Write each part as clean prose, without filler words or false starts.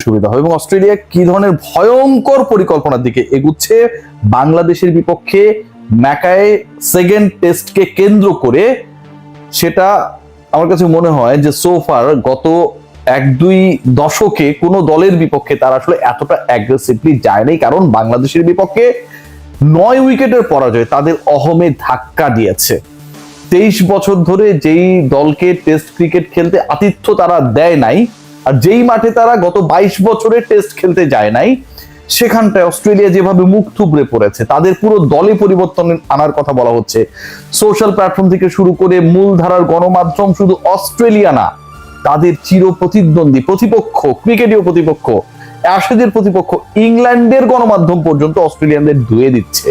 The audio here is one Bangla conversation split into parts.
সুবিধা হবে এবং অস্ট্রেলিয়া কি ধরনের ভয়ঙ্কর পরিকল্পনার দিকে এগুচ্ছে বাংলাদেশের বিপক্ষে ম্যাকায়ে সেকেন্ড টেস্টকে কেন্দ্র করে, সেটা আমার কাছে মনে হয় যে সোফার গত 1-2 দশকে কোনো দলের বিপক্ষে তারা আসলে এতটা অ্যাগ্রেসিভলি যায় নাই, কারণ বাংলাদেশের বিপক্ষে 9 উইকেটের পরাজয় তাদের অহমে ধাক্কা দিয়েছে। 23 বছর ধরে যেই দলকে টেস্ট ক্রিকেট খেলতে আতিথ্য তারা দেয় নাই, আর যেই মাঠে তারা গত 22 বছরে টেস্ট খেলতে যায় নাই, সেখানটায় অস্ট্রেলিয়া যেভাবে মুখ থুবড়ে পড়েছে, তাদের পুরো দলে পরিবর্তন আনার কথা বলা হচ্ছে। সোশ্যাল প্ল্যাটফর্ম থেকে শুরু করে মূলধারার গণমাধ্যম শুধু অস্ট্রেলিয়া না, তাদের চির প্রতিদ্বন্দ্বী প্রতিপক্ষ, ক্রিকেটীয় প্রতিপক্ষ, অ্যাশেজের প্রতিপক্ষ ইংল্যান্ডের গণমাধ্যম পর্যন্ত অস্ট্রেলিয়ানদের ধুয়ে দিচ্ছে।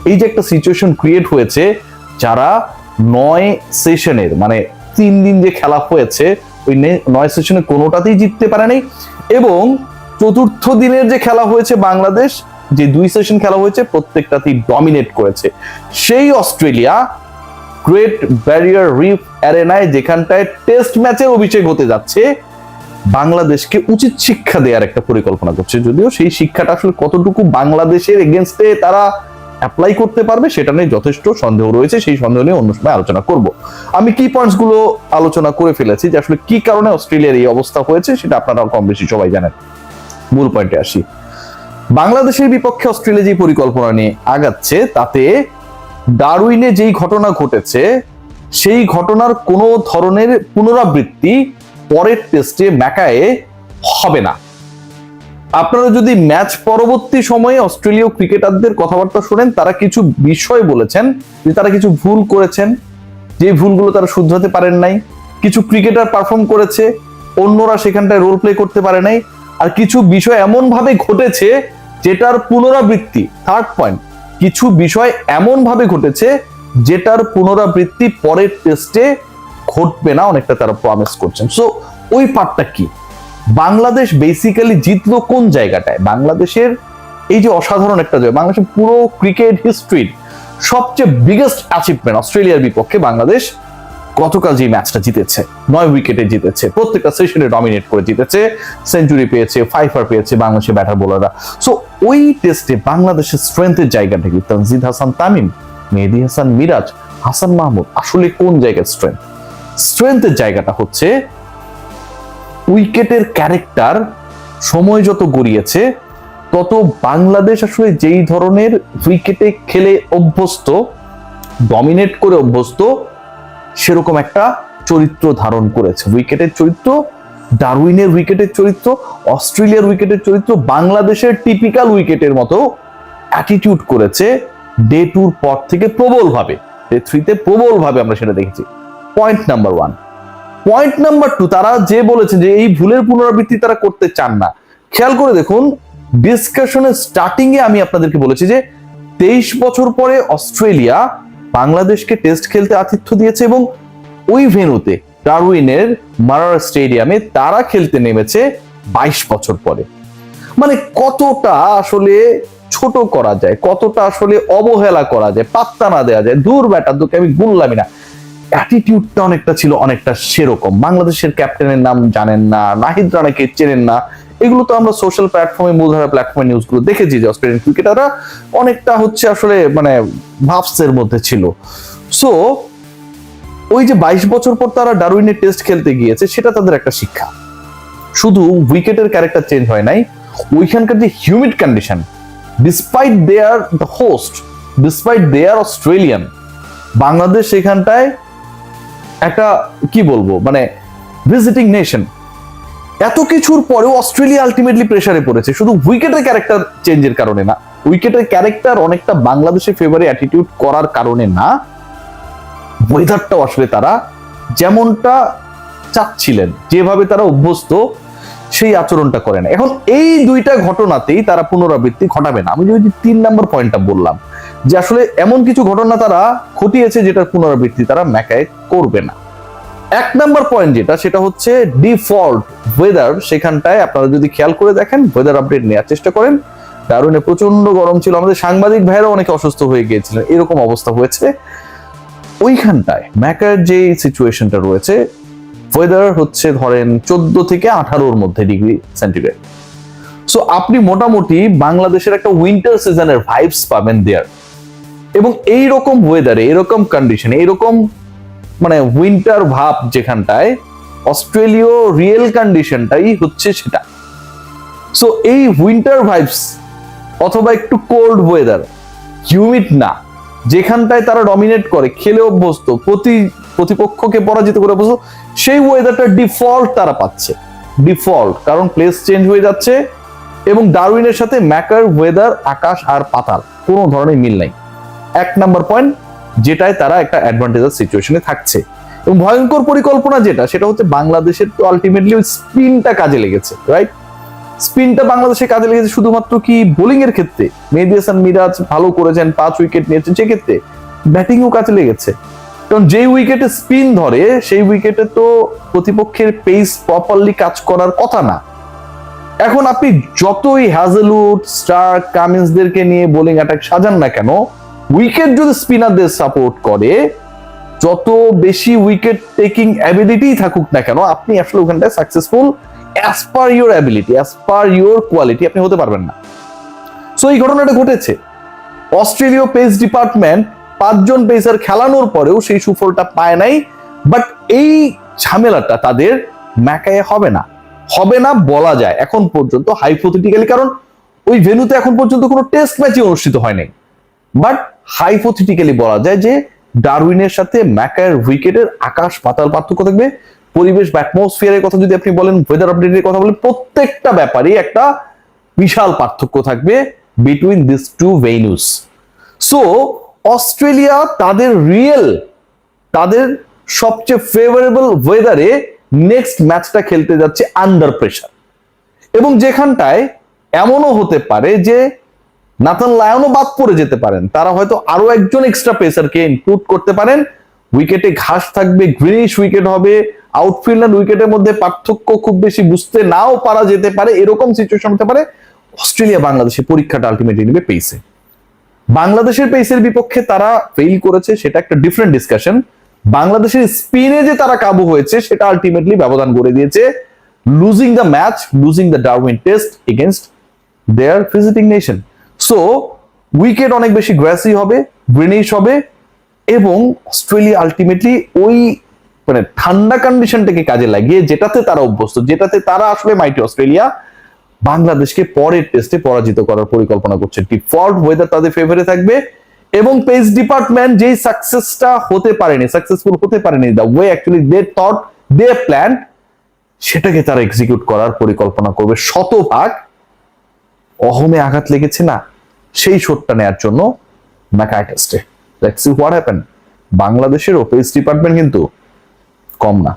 এই যে একটা সিচুয়েশন ক্রিয়েট হয়েছে, যারা 9 সেশনের মানে 3 দিন যে খেলা হয়েছে, ওই 9 সেশনে কোনোটাতেই জিততে পারে নাই, এবং চতুর্থ দিনের যে খেলা হয়েছে বাংলাদেশ, যে 2 সেশন খেলা হয়েছে প্রত্যেকটাতেই ডমিনেট করেছে। সেই অস্ট্রেলিয়া গ্রেট ব্যারিয়ার রিফ অ্যারেনায়, যেখানটায় টেস্ট ম্যাচের অভিষেক হতে যাচ্ছে, বাংলাদেশকে উচিত শিক্ষা দেওয়ার একটা পরিকল্পনা করছে। যদিও সেই শিক্ষাটা আসলে কতটুকু বাংলাদেশের এগেনস্টে তারা অ্যাপ্লাই করতে পারবে সেটা নিয়ে যথেষ্ট সন্দেহ রয়েছে, সেই সন্দেহ নিয়ে অন্য সময় আলোচনা করব। আমি কি পয়েন্টস গুলো আলোচনা করে ফেলেছি যে আসলে কি কারণে অস্ট্রেলিয়ার এই অবস্থা হয়েছে, সেটা আপনারা কম বেশি সবাই জানেন। মূল পয়েন্টে আসি। বাংলাদেশের বিপক্ষে অস্ট্রেলিয়া যে পরিকল্পনা নিয়ে আগাচ্ছে, তাতে ডারউইনে যেই ঘটনা ঘটেছে, সেই ঘটনার কোনো ধরনের পুনরাবৃত্তি পরের টেস্টে ম্যাকায়ে হবে না। আপনারা যদি ম্যাচ পরবর্তী সময়ে অস্ট্রেলীয় ক্রিকেটারদের কথাবার্তা শোনেন, তারা কিছু বিষয় বলেছেন যে তারা কিছু ভুল করেছেন, যে ভুলগুলো তারা শুধরাতে পারেন নাই। কিছু ক্রিকেটার পারফর্ম করেছে, অন্যরা সেখানটায় রোল প্লে করতে পারে নাই। আর কিছু বিষয় এমন ভাবে ঘটেছে যেটার পুনরাবৃত্তি, থার্ড পয়েন্ট, কিছু বিষয় এমন ভাবে ঘটেছে যেটার পুনরাবৃত্তি পরের টেস্টে ঘটবে না, অনেকটা তারা প্রমিস করছেন। সো ওই পার্টটা কি? বাংলাদেশ বেসিক্যালি জিতলো কোন জায়গাটায়? বাংলাদেশের এই যে অসাধারণ একটা জয়, বাংলাদেশের পুরো ক্রিকেট হিস্ট্রির সবচেয়ে বিগেস্ট অ্যাচিভমেন্ট, অস্ট্রেলিয়ার বিপক্ষে বাংলাদেশ গতকাল যে ম্যাচটা জিতেছে, 9 উইকেটে জিতেছে, প্রত্যেকটা সেশনে ডমিনেট করে জিতেছে, সেঞ্চুরি পেয়েছে, ফাইফার পেয়েছে বাংলাদেশের ব্যাটার বোলাররা। সো ওই টেস্টে বাংলাদেশের স্ট্রেংথের জায়গাটা কি? তানজিদ হাসান তামিম, মেহেদী হাসান মিরাজ, হাসান মাহমুদ, আসলে কোন জায়গার স্ট্রেংথ? স্ট্রেংথের জায়গাটা হচ্ছে উইকেটের ক্যারেক্টার। সময় যত গড়িয়েছে তত বাংলাদেশ আসলে যেই ধরনের উইকেটে খেলে অভ্যস্ত, ডমিনেট করে অভ্যস্ত, সেরকম একটা চরিত্র ধারণ করেছে। উইকেটের চরিত্র, ডারউইনের উইকেটের চরিত্র, অস্ট্রেলিয়ার উইকেটের চরিত্র বাংলাদেশের টিপিক্যাল উইকেটের মতো অ্যাটিটিউড করেছে ডে 2 পর থেকে প্রবলভাবে। ডে 3 তে প্রবলভাবে আমরা সেটা দেখেছি। Point number 1। পয়েন্ট নাম্বার 2, তারা যে বলেছে যে এই ভুলের পুনরাবৃত্তি তারা করতে চান না। খেয়াল করে দেখুন, ডিসকাশনের স্টার্টিং এ আমি আপনাদেরকে বলেছি যে 23 বছর পরে অস্ট্রেলিয়া বাংলাদেশকে টেস্ট খেলতে আতিথ্য দিয়েছে এবং ওই ভেন্যুতে ডারউইনের মারার স্টেডিয়ামে তারা খেলতে নেমেছে 22 বছর পরে। মানে কতটা আসলে ছোট করা যায়, কতটা আসলে অবহেলা করা যায়, পাত্তা না দেওয়া যায়। দূর ব্যাটার দুকে আমি গুনলামই না। অ্যাটিটিউডটা অনেকটা ছিল অনেকটা সেরকম। বাংলাদেশের ক্যাপ্টেনের নাম জানেন না, নাহিদ রানাকে চেনেন না, এগুলো তো আমরা সোশ্যাল প্ল্যাটফর্মে, মূলধারা প্ল্যাটফর্মে নিউজগুলো দেখেছি যে অস্ট্রেলিয়ান ক্রিকেটাররা অনেকটা হচ্ছে আসলে মানে ভাবসের মধ্যে ছিল। সো ওই যে 22 বছর পর তারা ডারউইনের টেস্ট খেলতে গিয়েছে, সেটা তাদের একটা শিক্ষা। শুধু উইকেটের ক্যারেক্টার চেঞ্জ হয় নাই, ওইখানকার যে humid condition, despite they are the host, despite they are Australian, Bangladesh সেখানটায় একটা কি বলবো মানে ভিজিটিং নেশন, এত কিছুর পরেও অস্ট্রেলিয়া আলটিমেটলি প্রেসারে পড়েছে। শুধু উইকেটের ক্যারেক্টার চেঞ্জের কারণে না, উইকেটের ক্যারেক্টার অনেকটা বাংলাদেশের ফেভারে অ্যাটিটিউড করার কারণে না, ওয়েদারটাও আসলে তারা যেমনটা চাচ্ছিলেন, যেভাবে তারা অভ্যস্ত, সেই আচরণটা করে না। এখন এই দুইটা ঘটনাতেই তারা পুনরাবৃত্তি ঘটাবে না। আমি যদি 3 নম্বর পয়েন্টটা বললাম যে আসলে এমন কিছু ঘটনা তারা ঘটিয়েছে যেটার পুনরাবৃত্তি তারা ম্যাকায়ে করবে না। 1 নম্বর পয়েন্ট যেটা, সেটা হচ্ছে ডিফল্ট ওয়েদার। সেখানটায় আপনারা যদি খেয়াল করে দেখেন, ওয়েদার আপডেট নেওয়ার চেষ্টা করেন, ডারউইনে প্রচন্ড গরম ছিল, আমাদের সাংবাদিক ভাইরা অনেকে অসুস্থ হয়ে গিয়েছিলেন, এরকম অবস্থা হয়েছে। ওইখানটায় ম্যাকায়ের যে সিচুয়েশনটা রয়েছে, ওয়েদার হচ্ছে ধরেন 14 থেকে 18-র মধ্যে ডিগ্রি সেন্টিগ্রেড। সো আপনি মোটামুটি বাংলাদেশের একটা উইন্টার সিজনের ভাইবস পাবেন দেয়ার। এবং এই রকম ওয়েদারে, এরকম কন্ডিশনে, এরকম মানে উইন্টার ভাব যেখানটায়, অস্ট্রেলীয় রিয়েল কন্ডিশনটাই হচ্ছে সেটা। সো এই উইন্টার ভাইবস অথবা একটু কোল্ড ওয়েদার, হিউমিড না, যেখানটায় তারা ডমিনেট করে, খেলে অভ্যস্ত, প্রতিপক্ষকে পরাজিত করে অভ্যস্ত, সেই ওয়েদারটা ডিফল্ট তারা পাচ্ছে। ডিফল্ট, কারণ প্লেস চেঞ্জ হয়ে যাচ্ছে এবং ডারউইনের সাথে ম্যাকার ওয়েদার আকাশ আর পাতাল, কোনো ধরনের মিল নাই। 1 নাম্বার পয়েন্ট, যেটায় তারা একটা অ্যাডভান্টেজাস সিচুয়েশনে থাকছে। এবং ভয়ঙ্কর পরিকল্পনা যেটা, সেটা হচ্ছে বাংলাদেশের তো আলটিমেটলি ওই স্পিনটা কাজে লেগেছে, রাইট? স্পিনটা বাংলাদেশে কাজে লেগেছে শুধুমাত্র কি বোলিং এর ক্ষেত্রে, মেহেদী হাসান মিরাজ ভালো করেছেন, 5 উইকেট নিয়েছেন, সেক্ষেত্রে ব্যাটিংও কাজে লেগেছে। কারণ যেই উইকেটে স্পিন ধরে সেই উইকেটে তো প্রতিপক্ষের পেস প্রপারলি কাজ করার কথা না। এখন আপনি যতই হ্যাজেলউড, স্টার্ক, কামিন্সদেরকে নিয়ে বোলিং অ্যাটাক সাজান না কেন, উইকেট যদি স্পিনারদের সাপোর্ট করে, যত বেশি উইকেট টেকিং অ্যাবিলিটি থাকুক না কেন, আপনি আসলে ওখানটায় successful as per your ability, as per your quality আপনি হতে পারবেন না। সো এই ঘটনাটা ঘটেছে। অস্ট্রেলীয় পেস ডিপার্টমেন্ট 5 জন পেসার খেলানোর পরেও সেই সুফলটা পায় নাই। বাট এই ঝামেলাটা তাদের ম্যাকায়ে হবে না, হবে না বলা যায় এখন পর্যন্ত হাইপোথেটিক্যালি, কারণ ওই ভেন্যুতে এখন পর্যন্ত কোনো টেস্ট ম্যাচই অনুষ্ঠিত হয় নাই। বাট হাইপোথেটিক্যালি বলা যায় যে ডারউইনের সাথে ম্যাকায়ের উইকেটের আকাশ পাতাল পার্থক্য থাকবে। পরিবেশ বা অ্যাটমসফিয়ারের কথা যদি আপনি বলেন, ওয়েদার আপডেটের কথা বলেন, প্রত্যেকটা ব্যাপারে একটা বিশাল পার্থক্য থাকবে between this two venues. So Australia তাদের সবচেয়ে ফেভারেবল ওয়েদারে নেক্সট ম্যাচটা খেলতে যাচ্ছে আন্ডার প্রেসার, এবং যেখানটায় এমনও হতে পারে যে নাথান লায়নও বাদ পড়ে যেতে পারেন, তারা হয়তো আরো একজন এক্সট্রা পেসারকে ইনক্লুড করতে পারেন। উইকেটে ঘাস থাকবে, গ্রিনিশ উইকেট হবে, আউটফিল্ড আর উইকেটের মধ্যে পার্থক্য খুব বেশি বুঝতে নাও পারা যেতে পারে, এরকম সিচুয়েশন হতে পারে। অস্ট্রেলিয়া বাংলাদেশের পরীক্ষাটা আলটিমেটলি নেবে পেসে। বাংলাদেশের পেসের বিপক্ষে তারা ফেইল করেছে, সেটা একটা ডিফারেন্ট ডিসকাশন। বাংলাদেশের স্পিনে যে তারা কাবু হয়েছে, সেটা আলটিমেটলি ব্যবধান করে দিয়েছে, losing the match, losing the Darwin test against their visiting nation. So wicket অনেক বেশি গ্রাসি হবে, গ্রিনিশ হবে, এবং অস্ট্রেলিয়া আলটিমেটলি ওই মানে ঠান্ডা কন্ডিশনটাকে কাজে লাগিয়ে, যেটাতে তারা অভ্যস্ত, যেটাতে তারা আসলে মাইটি অস্ট্রেলিয়া, বাংলাদেশকে পরের টেস্টে পরাজিত করার পরিকল্পনা করছে। ডিফল্ট ওয়েদার তাদের ফেভারে থাকবে, এবং পেস ডিপার্টমেন্ট যেই সাকসেসফুল হতে পারেনি, the way actually they thought, they plan, সেটাকে তারা এক্সিকিউট করার পরিকল্পনা করবে শতভাগ। অহমে আঘাত লেগেছে না, সেই শটটা নেওয়ার জন্য ম্যাকাই টেস্টে। Let's see what happen. বাংলাদেশের পেস ডিপার্টমেন্ট কিন্তু কম না।